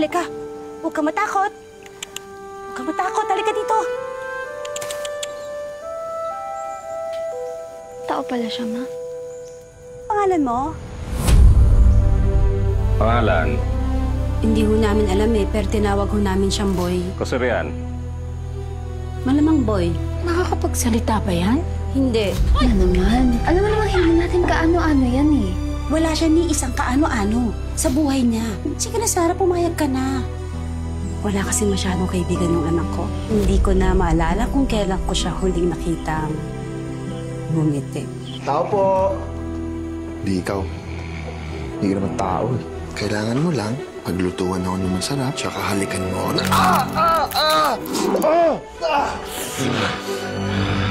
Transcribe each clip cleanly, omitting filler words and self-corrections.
halika. Huwag ka matakot. Huwag ka matakot. Halika dito. Tao pala siya, Ma. Pangalan mo? Pangalan? Hindi ho namin alam pero tinawag ho namin siyang Boy. Kasarian? Malamang Boy. Nakakapagsalita ba yan? Hindi. Ano naman? Alam mo namang hindi natin kaano-ano yan eh. Wala siya ni isang kaano-ano sa buhay niya. Sige na, Sarah, pumayag ka na. Wala kasi masyadong kaibigan yung anak ko. Hindi ko na maalala kung kailan ko siya huling nakitang ngumiti. Tao po! Di ikaw. Hindi ka naman tao eh. Kailangan mo lang paglutuan ako ng masarap, tsaka halikan mo ako na...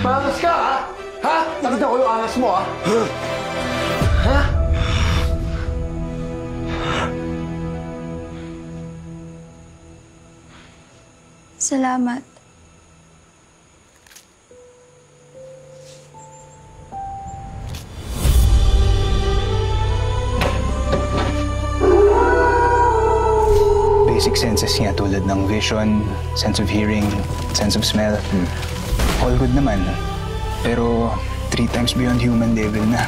Maangas ka, ha? Ha? Nakita ko yung angas mo, ha? Ha? Salamat. Basic senses niya tulad ng vision, sense of hearing, sense of smell. All good naman. Pero 3 times beyond human level na.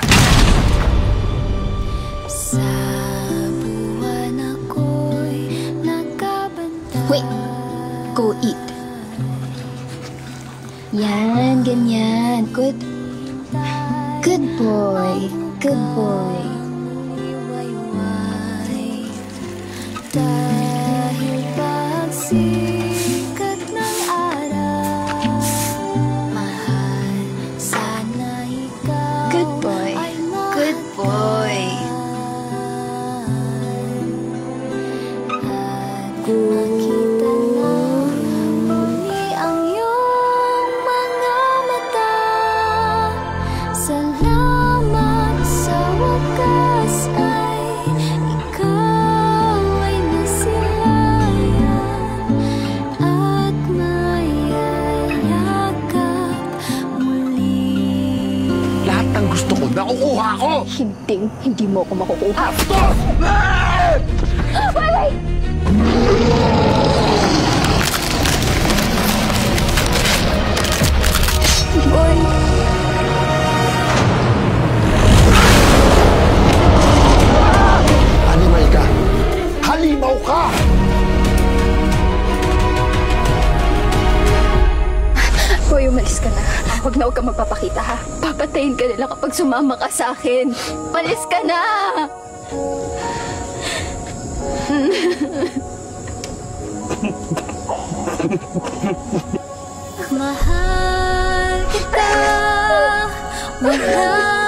Wait! Go eat. Yan, ganyan. Good. Good boy. Good boy. Dahil pagsikat ng araw, mahal, sana ikaw. Good boy. Good boy. Nakita na muli ang iyong mga mata. Salamat sa wakas ay ikaw ay nasilayan at mayayakap muli. Lahat ng gusto ko, nakukuha ko! Hindi mo ako makukuha. Stop! Wait! Boy! Animal ka! Halimaw ka! Boy, umalis ka na. Huwag na huwag ka magpapakita, ha? Papatayin ka nila kapag sumama ka sa akin. Umalis ka na! Mahal kita, mahal